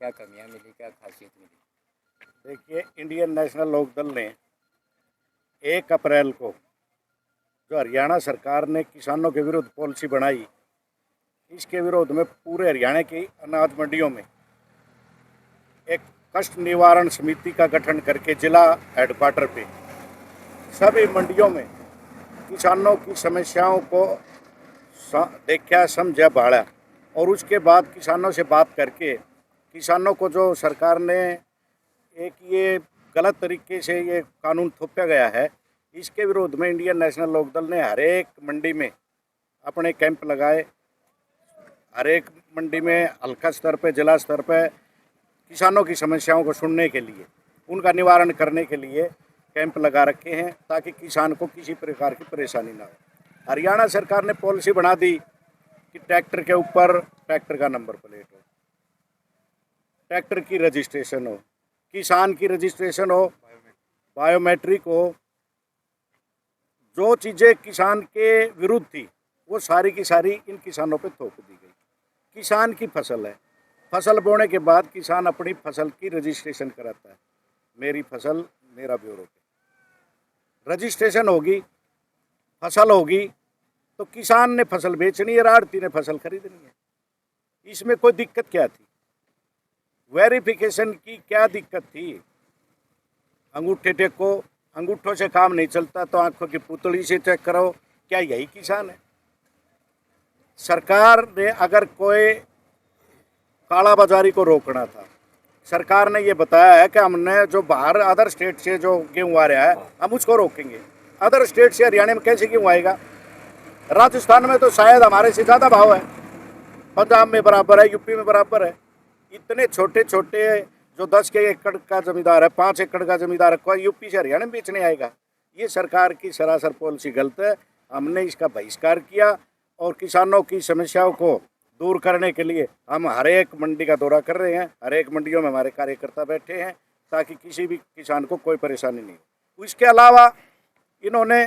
क्या कमियां मिली, क्या खासियत मिली? देखिए, इंडियन नेशनल लोकदल ने 1 अप्रैल को जो हरियाणा सरकार ने किसानों के विरुद्ध पॉलिसी बनाई, इसके विरोध में पूरे हरियाणा की अनाज मंडियों में एक कष्ट निवारण समिति का गठन करके जिला हेडक्वार्टर पे सभी मंडियों में किसानों की समस्याओं को देखा, समझा, बाढ़ा और उसके बाद किसानों से बात करके किसानों को जो सरकार ने एक ये गलत तरीके से ये कानून थोपा गया है, इसके विरोध में इंडियन नेशनल लोकदल ने हर एक मंडी में अपने कैंप लगाए। हर एक मंडी में हल्का स्तर पे, जिला स्तर पे किसानों की समस्याओं को सुनने के लिए, उनका निवारण करने के लिए कैंप लगा रखे हैं ताकि किसान को किसी प्रकार की परेशानी ना हो। हरियाणा सरकार ने पॉलिसी बना दी कि ट्रैक्टर के ऊपर ट्रैक्टर का नंबर प्लेट हो, ट्रैक्टर की रजिस्ट्रेशन हो, किसान की रजिस्ट्रेशन हो, बायोमेट्रिक हो। जो चीज़ें किसान के विरुद्ध थी वो सारी की सारी इन किसानों पे थोप दी गई। किसान की फसल है, फसल बोने के बाद किसान अपनी फसल की रजिस्ट्रेशन कराता है। मेरी फसल मेरा ब्यूरो पे रजिस्ट्रेशन होगी, फसल होगी तो किसान ने फसल बेचनी है, आढ़ती ने फसल खरीदनी है। इसमें कोई दिक्कत क्या थी? वेरिफिकेशन की क्या दिक्कत थी? अंगूठे टेको, अंगूठों से काम नहीं चलता तो आंखों की पुतली से चेक करो। क्या यही किसान है? सरकार ने अगर कोई काला बाजारी को रोकना था, सरकार ने ये बताया है कि हमने जो बाहर अदर स्टेट से जो गेहूँ आ रहा है हम उसको रोकेंगे। अदर स्टेट से हरियाणा में कैसे गेहूँ आएगा? राजस्थान में तो शायद हमारे से ज़्यादा भाव है, पंजाब में बराबर है, यूपी में बराबर है। इतने छोटे छोटे जो 10 के एकड़ का जमींदार है, 5 एकड़ का जमींदार है, कोई यूपी से हरियाणा में बेचने आएगा? ये सरकार की सरासर पॉलिसी गलत है। हमने इसका बहिष्कार किया और किसानों की समस्याओं को दूर करने के लिए हम हर एक मंडी का दौरा कर रहे हैं। हर एक मंडियों में हमारे कार्यकर्ता बैठे हैं ताकि किसी भी किसान को कोई परेशानी नहीं हो। इसके अलावा इन्होंने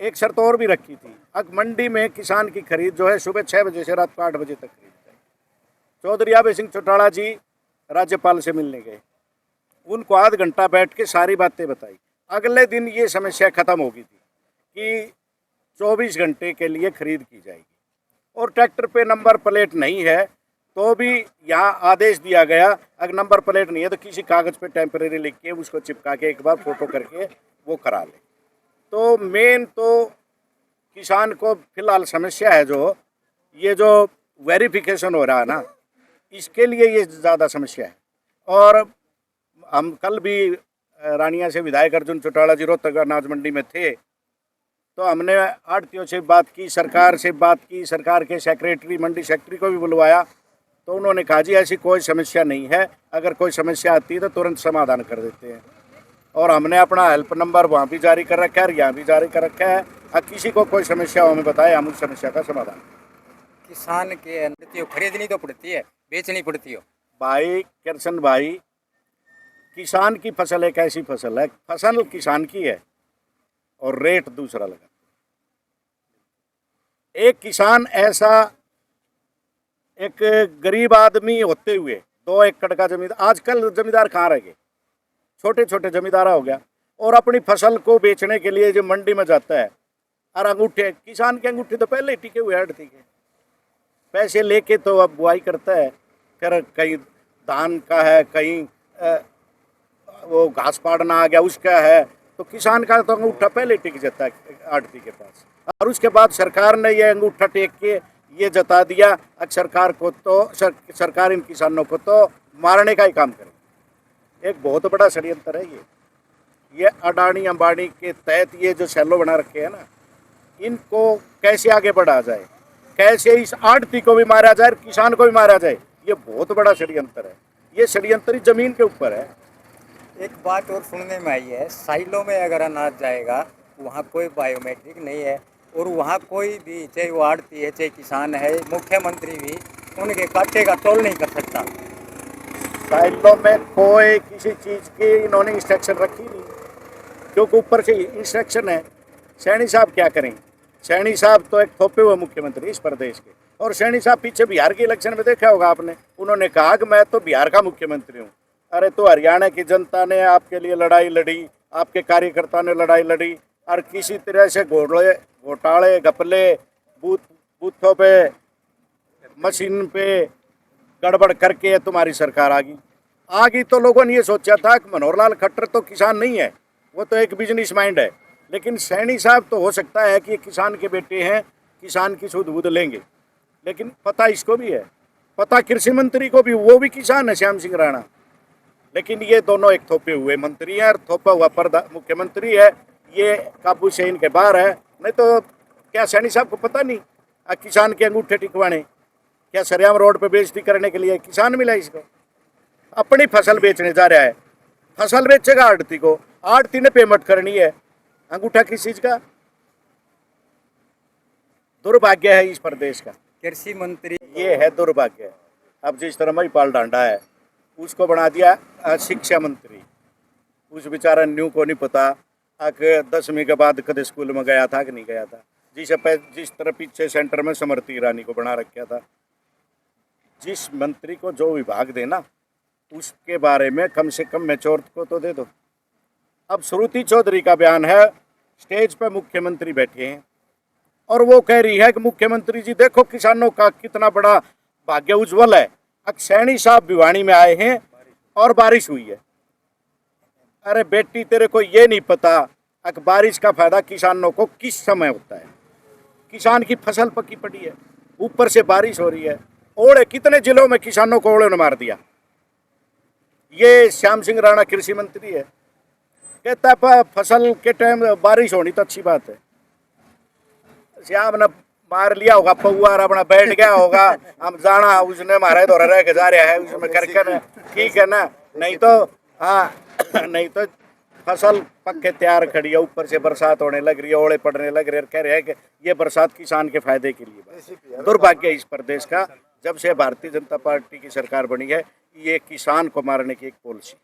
एक शर्त और भी रखी थी। अब मंडी में किसान की खरीद जो है सुबह 6 बजे से रात को 8 बजे तक खरीदते हैं। चौधरी आबे सिंह चौटाला जी राज्यपाल से मिलने गए, उनको आध घंटा बैठ के सारी बातें बताई। अगले दिन ये समस्या खत्म हो गई थी कि 24 घंटे के लिए खरीद की जाएगी और ट्रैक्टर पे नंबर प्लेट नहीं है तो भी यहाँ आदेश दिया गया, अगर नंबर प्लेट नहीं है तो किसी कागज़ पे टेम्परेरी लिख के उसको चिपका के एक बार फोटो करके वो करा ले। तो मेन तो किसान को फिलहाल समस्या है जो ये जो वेरिफिकेशन हो रहा है ना, इसके लिए ये ज़्यादा समस्या है। और हम कल भी रानिया से विधायक अर्जुन चौटाला जी रोहतक अनाज मंडी में थे तो हमने आढ़तियों से बात की, सरकार से बात की, सरकार के सेक्रेटरी, मंडी सेक्रेटरी को भी बुलवाया तो उन्होंने कहा जी ऐसी कोई समस्या नहीं है, अगर कोई समस्या आती है तो तुरंत समाधान कर देते हैं। और हमने अपना हेल्प नंबर वहाँ भी जारी कर रखा है और यहाँ भी जारी कर रखा है। अब किसी को कोई समस्या हो हमें बताए, हम उस समस्या का समाधान। किसान के खरीदनी तो पड़ती है, बेचनी पड़ती हो। भाई कृष्ण भाई, किसान की फसल एक ऐसी फसल है, फसल किसान की है और रेट दूसरा लगा। एक किसान ऐसा, एक गरीब आदमी होते हुए 2 एकड़ का जमींदार, आजकल जमींदार कहाँ रह गए, छोटे छोटे जमींदार हो गया और अपनी फसल को बेचने के लिए जो मंडी में जाता है और अंगूठे, किसान के अंगूठे तो पहले ही टिके हुए हैं, ठीक है, पैसे लेके तो अब बुआई करता है, फिर कहीं धान का है, कहीं वो घास पाड़ना आ गया उसका है, तो किसान का तो अंगूठा पहले टिक जाता है आढ़ती के पास। और उसके बाद सरकार ने ये अंगूठा टेक के ये जता दिया अब सरकार को तो सरकार इन किसानों को तो मारने का ही काम करे। एक बहुत बड़ा षड्यंत्र है ये अडानी अंबानी के तहत ये जो सेलो बना रखे हैं ना, इनको कैसे आगे बढ़ा जाए, कैसे इस आढ़ती को भी मारा जाए, किसान को भी मारा जाए, ये बहुत बड़ा षड्यंत्र है। ये षड्यंत्र जमीन के ऊपर है। एक बात और सुनने में आई है, साइलों में अगर अनाज जाएगा वहाँ कोई बायोमेट्रिक नहीं है और वहाँ कोई भी, चाहे वो आढ़ती है चाहे किसान है, मुख्यमंत्री भी उनके कांटे का तोल नहीं कर सकता। साइलों में कोई किसी चीज़ की इन्होंने इंस्ट्रक्शन रखी नहीं, क्योंकि ऊपर से इंस्ट्रक्शन है। सैनी साहब क्या करें? सैनी साहब तो एक थोपे हुए मुख्यमंत्री इस प्रदेश के, और सैनी साहब पीछे बिहार के इलेक्शन में देखा होगा आपने, उन्होंने कहा कि मैं तो बिहार का मुख्यमंत्री हूँ। अरे तो हरियाणा की जनता ने आपके लिए लड़ाई लड़ी, आपके कार्यकर्ताओं ने लड़ाई लड़ी, और किसी तरह से घोटाले घपले बूथों पे मशीन पे गड़बड़ करके तुम्हारी सरकार आ गई तो लोगों ने ये सोचा था कि मनोहर लाल खट्टर तो किसान नहीं है, वो तो एक बिजनेस माइंड है। लेकिन सैनी साहब तो हो सकता है कि ये किसान के बेटे हैं, किसान की सुध बुध लेंगे, लेकिन पता इसको भी है, पता कृषि मंत्री को भी, वो भी किसान है श्याम सिंह राणा। लेकिन ये दोनों एक थोपे हुए मंत्री हैं और थोपा हुआ मुख्यमंत्री है, ये काबू से इनके बाहर है। नहीं तो क्या सैनी साहब को पता नहीं किसान के अंगूठे टिकवाने, क्या सरेआम रोड पे बेइज्जती करने के लिए किसान मिला इसको? अपनी फसल बेचने जा रहा है, फसल बेचेगा आड़ती को, आड़ती ने पेमेंट करनी है, अंगूठा किस चीज का? दुर्भाग्य है इस प्रदेश का, कृषि मंत्री ये है दुर्भाग्य। अब जिस तरह महिपाल डांडा है उसको बना दिया शिक्षा मंत्री, उस बेचारा न्यू को नहीं पता कि 10वीं के बाद कदे स्कूल में गया था कि नहीं गया था। जिस तरह पीछे सेंटर में स्मृति ईरानी को बना रखा था। जिस मंत्री को जो विभाग देना उसके बारे में कम से कम मैच्योर को तो दे दो। अब श्रुति चौधरी का बयान है, स्टेज पर मुख्यमंत्री बैठे हैं और वो कह रही है कि मुख्यमंत्री जी देखो किसानों का कितना बड़ा भाग्य उज्जवल है। सैनी साहब भिवानी में आए हैं और बारिश हुई है। अरे बेटी तेरे को ये नहीं पता कि बारिश का फायदा किसानों को किस समय होता है? किसान की फसल पकी पड़ी है, ऊपर से बारिश हो रही है, ओले कितने जिलों में किसानों को ओले ने मार दिया। ये श्याम सिंह राणा कृषि मंत्री है, कहता है फसल के टाइम बारिश होनी तो अच्छी बात है। श्याम ने मार लिया होगा पौआ, अपना बैठ गया होगा, हम जाना उसने मारे तो रह के जा रहा है उसमें करके, ठीक है ना? नहीं तो हाँ, नहीं तो फसल पक्के तैयार खड़ी है, ऊपर से बरसात होने लग रही है, ओले पड़ने लग रहे हैं, कह रहे हैं कि ये बरसात किसान के फायदे के लिए। दुर्भाग्य इस प्रदेश का, जब से भारतीय जनता पार्टी की सरकार बनी है, ये किसान को मारने की एक पॉलिसी